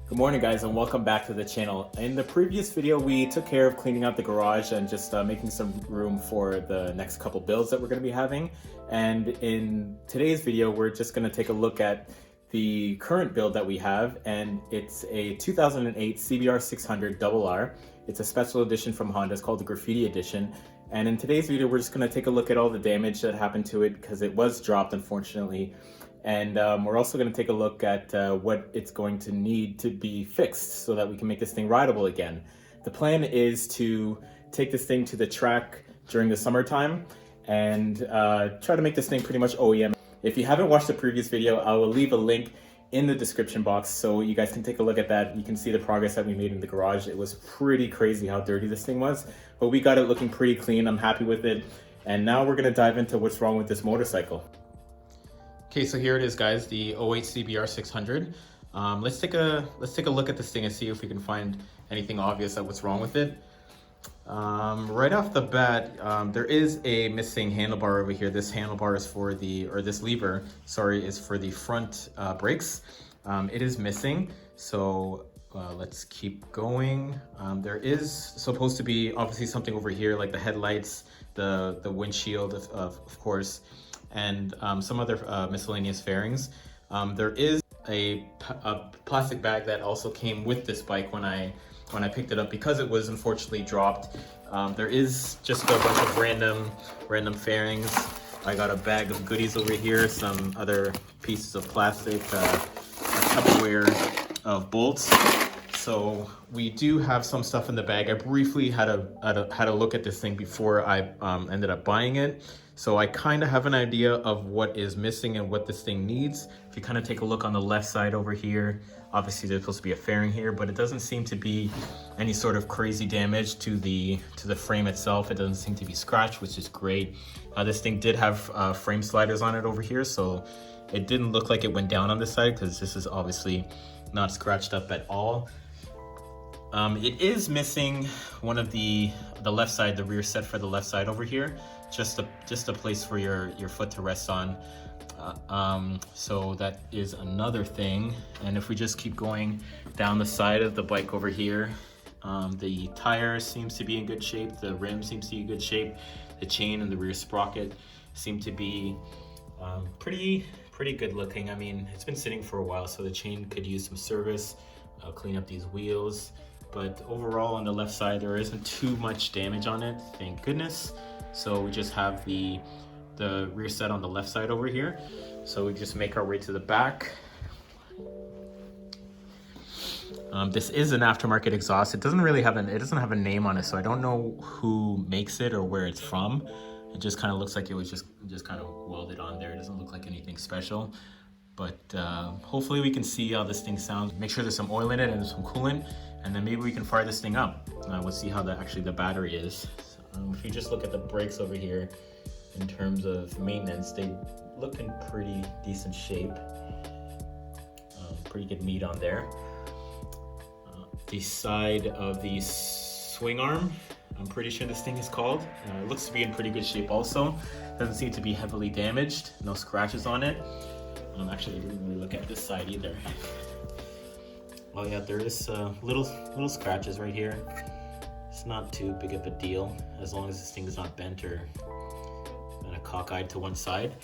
Good morning guys and welcome back to the channel. In the previous video we took care of cleaning out the garage and just making some room for the next couple builds that we're going to be having. And in today's video we're just going to take a look at the current build that we have, and it's a 2008 CBR600RR. It's a special edition from Honda. It's called the Graffiti Edition. And in today's video we're just going to take a look at all the damage that happened to it because it was dropped, unfortunately. And we're also going to take a look at what it's going to need to be fixed so that we can make this thing rideable again. The plan is to take this thing to the track during the summertime and try to make this thing pretty much OEM. If you haven't watched the previous video, I will leave a link in the description box so you guys can take a look at that. You can see the progress that we made in the garage. It was pretty crazy how dirty this thing was, but we got it looking pretty clean. I'm happy with it. And now we're going to dive into what's wrong with this motorcycle. Okay, so here it is, guys, the 08 CBR600. Let's take a look at this thing and see if we can find anything obvious at what's wrong with it. Right off the bat, there is a missing handlebar over here. This handlebar is for this lever, sorry, is for the front brakes. It is missing, so let's keep going. There is supposed to be obviously something over here, like the headlights, the windshield, of course, and some other miscellaneous fairings. There is a plastic bag that also came with this bike when I picked it up because it was unfortunately dropped. There is just a bunch of random fairings. I got a bag of goodies over here, some other pieces of plastic, a Tupperware of bolts. So we do have some stuff in the bag. I briefly had a look at this thing before I ended up buying it. So I kind of have an idea of what is missing and what this thing needs. If you kind of take a look on the left side over here, obviously there's supposed to be a fairing here, but it doesn't seem to be any sort of crazy damage to the frame itself. It doesn't seem to be scratched, which is great. This thing did have frame sliders on it over here, so it didn't look like it went down on this side because this is obviously not scratched up at all. It is missing one of the left side, the rear set for the left side over here, just a place for your foot to rest on. So that is another thing. And if we just keep going down the side of the bike over here, the tire seems to be in good shape, the rim seems to be in good shape, the chain and the rear sprocket seem to be pretty good looking. I mean, it's been sitting for a while, so the chain could use some service, clean up these wheels. But overall on the left side there isn't too much damage on it, thank goodness. So we just have the rear set on the left side over here. So we just make our way to the back. This is an aftermarket exhaust. It doesn't have a name on it, so I don't know who makes it or where it's from. It just kind of looks like it was just kind of welded on there. It doesn't look like anything special. But hopefully we can see how this thing sounds. Make sure there's some oil in it and some coolant, and then maybe we can fire this thing up. We'll see how actually the battery is. If you just look at the brakes over here, in terms of maintenance, they look in pretty decent shape. Pretty good meat on there. The side of the swing arm, I'm pretty sure this thing is called. It looks to be in pretty good shape also. Doesn't seem to be heavily damaged. No scratches on it. Actually, I didn't really look at this side either. Oh yeah, there is little scratches right here. It's not too big of a deal as long as this thing is not bent or kind of cockeyed to one side.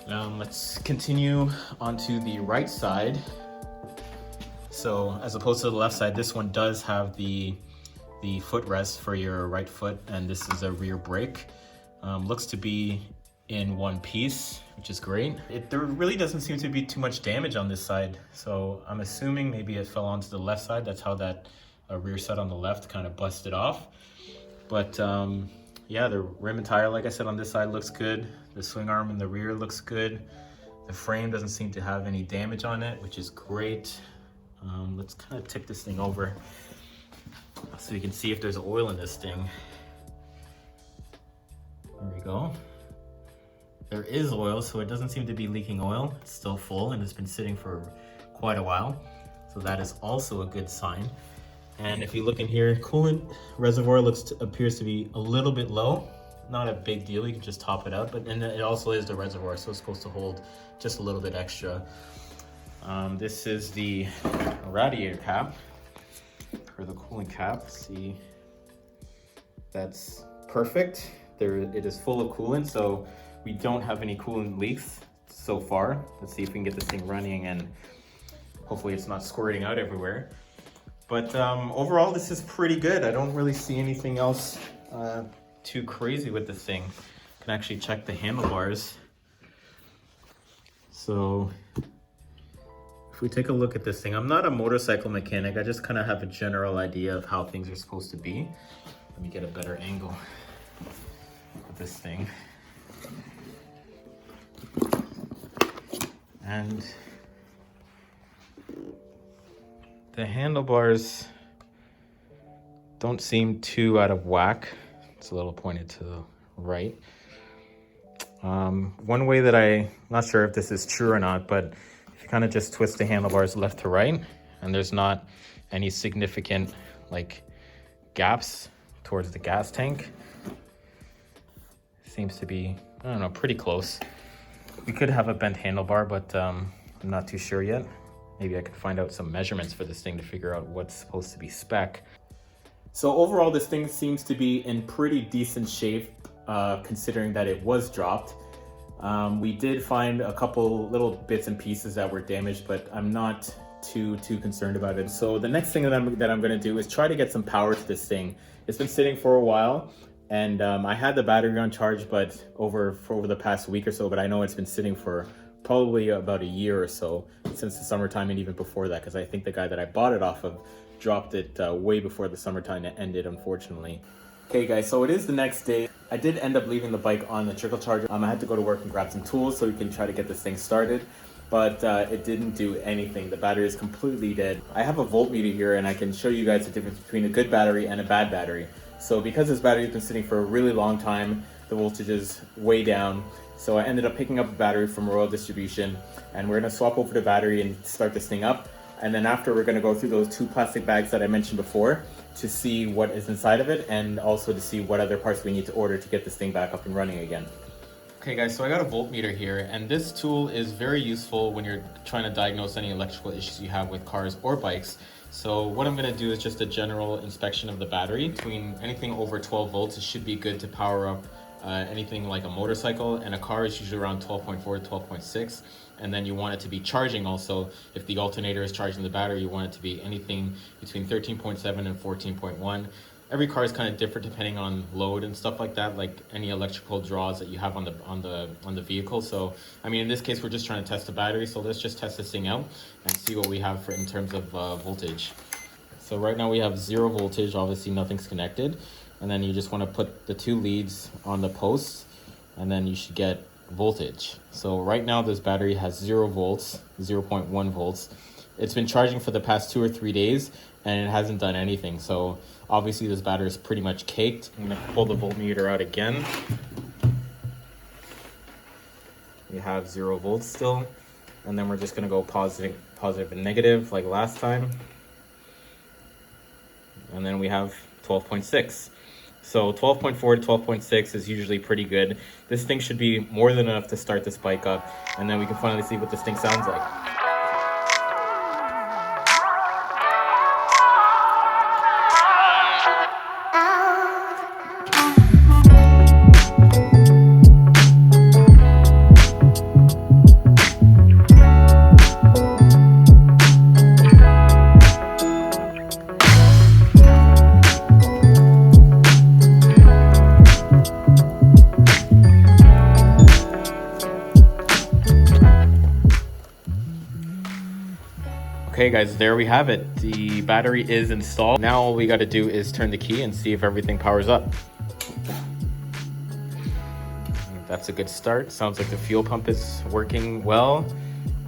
Let's continue onto the right side. So as opposed to the left side, this one does have the footrest for your right foot, and this is a rear brake. Looks to be in one piece, which is great. There really doesn't seem to be too much damage on this side, so I'm assuming maybe it fell onto the left side. That's how that rear set on the left kind of busted off. But yeah, the rim and tire, like I said, on this side looks good. The swing arm in the rear looks good. The frame doesn't seem to have any damage on it, which is great. Let's kind of tip this thing over so you can see if there's oil in this thing. There we go. There is oil, so it doesn't seem to be leaking oil. It's still full and it's been sitting for quite a while. So that is also a good sign. And if you look in here, coolant reservoir appears to be a little bit low. Not a big deal, you can just top it up. And it also is the reservoir, so it's supposed to hold just a little bit extra. This is the radiator cap, or the cooling cap. See, that's perfect. It is full of coolant, so we don't have any coolant leaks so far. Let's see if we can get this thing running and hopefully it's not squirting out everywhere. But overall, this is pretty good. I don't really see anything else too crazy with this thing. You can actually check the handlebars. So if we take a look at this thing, I'm not a motorcycle mechanic. I just kind of have a general idea of how things are supposed to be. Let me get a better angle of this thing. And the handlebars don't seem too out of whack. It's a little pointed to the right. One way that I'm not sure if this is true or not, but if you kind of just twist the handlebars left to right, and there's not any significant like gaps towards the gas tank, seems to be, I don't know, pretty close. We could have a bent handlebar, but I'm not too sure yet. Maybe I could find out some measurements for this thing to figure out what's supposed to be spec. So overall, this thing seems to be in pretty decent shape, considering that it was dropped. We did find a couple little bits and pieces that were damaged, but I'm not too concerned about it. So the next thing that I'm gonna do is try to get some power to this thing. It's been sitting for a while, and I had the battery on charge, but for over the past week or so, but I know it's been sitting for probably about a year or so, since the summertime and even before that, because I think the guy that I bought it off of dropped it way before the summertime ended, unfortunately. Okay guys, so it is the next day. I did end up leaving the bike on the trickle charger. I had to go to work and grab some tools so we can try to get this thing started, but it didn't do anything. The battery is completely dead. I have a voltmeter here and I can show you guys the difference between a good battery and a bad battery. So because this battery has been sitting for a really long time, the voltage is way down. So I ended up picking up a battery from Royal Distribution, and we're gonna swap over the battery and start this thing up. And then after, we're gonna go through those 2 plastic bags that I mentioned before to see what is inside of it, and also to see what other parts we need to order to get this thing back up and running again. Okay guys, so I got a voltmeter here, and this tool is very useful when you're trying to diagnose any electrical issues you have with cars or bikes. So what I'm gonna do is just a general inspection of the battery. Between anything over 12 volts, it should be good to power up anything like a motorcycle, and a car is usually around 12.4 to 12.6. And then you want it to be charging also. If the alternator is charging the battery, you want it to be anything between 13.7 and 14.1. Every car is kind of different depending on load and stuff like that, like any electrical draws that you have on the vehicle. So I mean, in this case, we're just trying to test the battery. So let's just test this thing out and see what we have in terms of voltage. So right now we have 0 voltage. Obviously nothing's connected. And then you just want to put the 2 leads on the posts, and then you should get voltage. So right now this battery has 0 volts, 0.1 volts. It's been charging for the past 2 or 3 days and it hasn't done anything. So obviously this battery is pretty much caked. I'm gonna pull the voltmeter out again. We have 0 volts still. And then we're just gonna go positive and negative like last time. And then we have 12.6. So 12.4 to 12.6 is usually pretty good. This thing should be more than enough to start this bike up, and then we can finally see what this thing sounds like. Okay guys, there we have it. The battery is installed. Now all we got to do is turn the key and see if everything powers up. That's a good start. Sounds like the fuel pump is working well.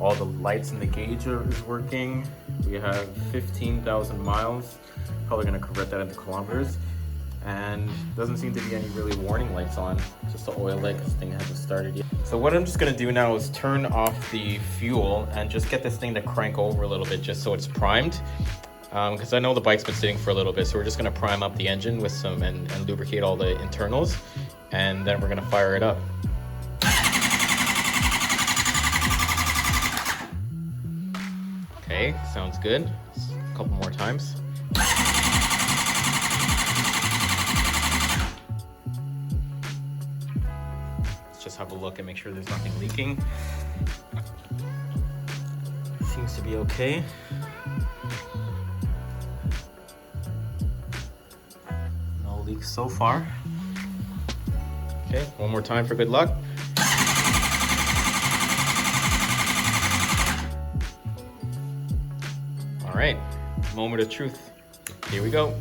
All the lights in the gauge is working. We have 15,000 miles. Probably going to convert that into kilometers. And doesn't seem to be any really warning lights on. Just the oil light, because this thing hasn't started yet. So what I'm just gonna do now is turn off the fuel and just get this thing to crank over a little bit just so it's primed. Because I know the bike's been sitting for a little bit, so we're just gonna prime up the engine with some and lubricate all the internals, and then we're gonna fire it up. Okay, sounds good. A couple more times. Let's just have a look and make sure there's nothing leaking. Seems to be okay. No leaks so far. Okay, one more time for good luck. All right, moment of truth. Here we go.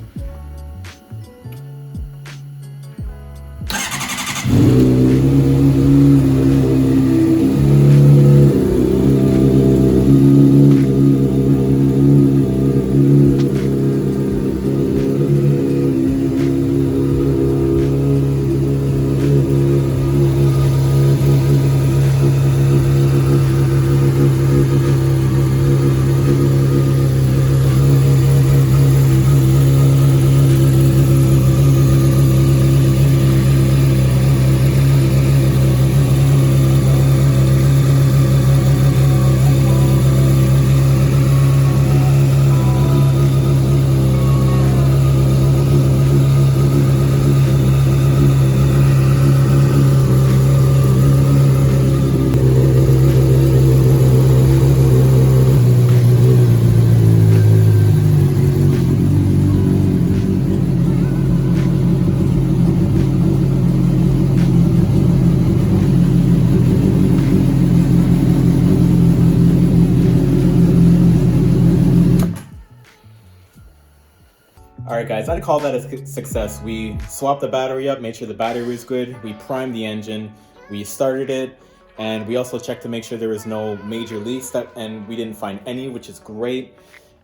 Alright guys, I'd call that a success. We swapped the battery up, made sure the battery was good, we primed the engine, we started it, and we also checked to make sure there was no major leaks, and we didn't find any, which is great.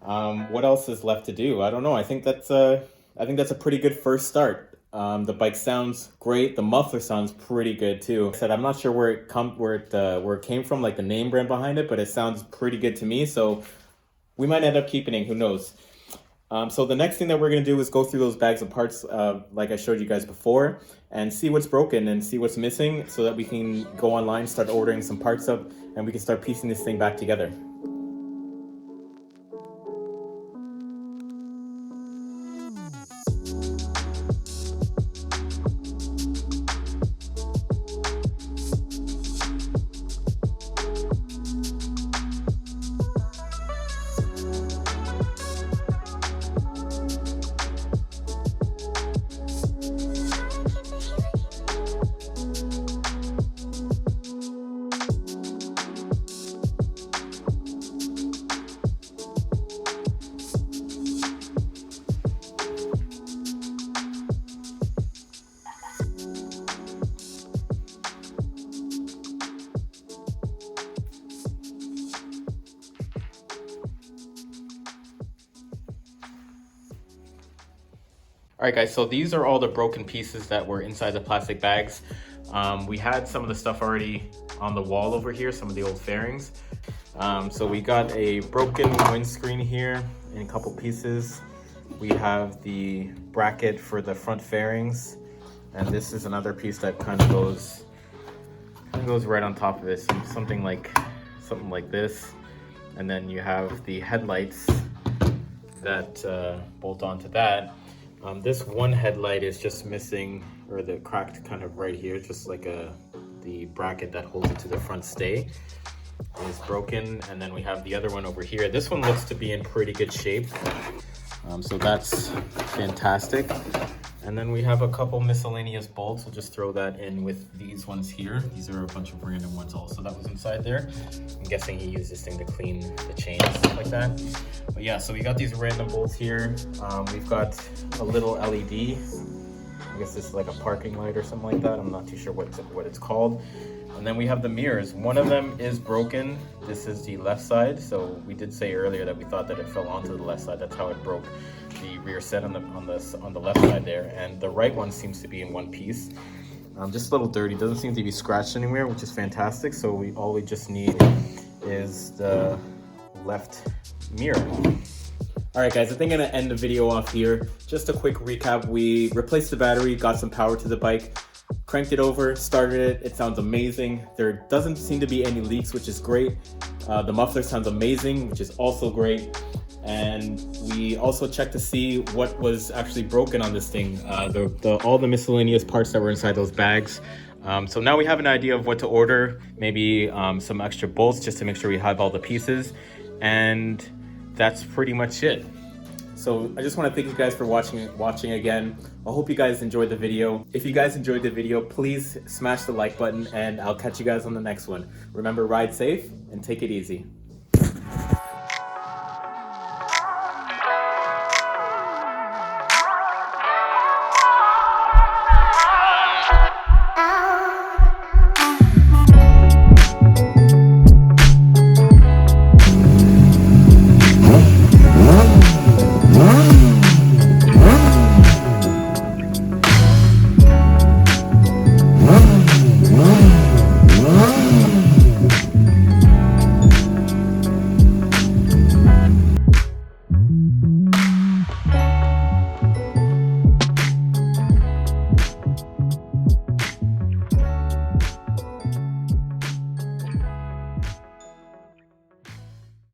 What else is left to do? I don't know. I think that's a pretty good first start. The bike sounds great. The muffler sounds pretty good too. Like I said, I'm not sure where it came from, like the name brand behind it, but it sounds pretty good to me. So we might end up keeping it. Who knows? So the next thing that we're going to do is go through those bags of parts like I showed you guys before and see what's broken and see what's missing so that we can go online, start ordering some parts up, and we can start piecing this thing back together. All right guys, so these are all the broken pieces that were inside the plastic bags. We had some of the stuff already on the wall over here, some of the old fairings. So we got a broken windscreen here in a couple pieces. We have the bracket for the front fairings, and this is another piece that kind of goes right on top of this, something like this. And then you have the headlights that bolt onto that. This one headlight is just missing, or the cracked kind of right here, just like the bracket that holds it to the front stay is broken. And then we have the other one over here. This one looks to be in pretty good shape. So that's fantastic. And then we have a couple miscellaneous bolts. We'll just throw that in with these ones here. These are a bunch of random ones also that was inside there. I'm guessing he used this thing to clean the chains, stuff like that. But yeah, so we got these random bolts here. We've got a little LED. I guess this is like a parking light or something like that. I'm not too sure what it's called. And then we have the mirrors. One of them is broken. This is the left side. So we did say earlier that we thought that it fell onto the left side. That's how it broke. The rear set on the left side there, and the right one seems to be in one piece. Just a little dirty. Doesn't seem to be scratched anywhere, which is fantastic. So all we just need is the left mirror. All right, guys, I think I'm gonna end the video off here. Just a quick recap. We replaced the battery, got some power to the bike, Cranked it over, started it, it sounds amazing. There doesn't seem to be any leaks, which is great. The muffler sounds amazing, which is also great. And we also checked to see what was actually broken on this thing, all the miscellaneous parts that were inside those bags. So now we have an idea of what to order, maybe some extra bolts just to make sure we have all the pieces. And that's pretty much it. So I just want to thank you guys for watching again. I hope you guys enjoyed the video. If you guys enjoyed the video, please smash the like button and I'll catch you guys on the next one. Remember, ride safe and take it easy.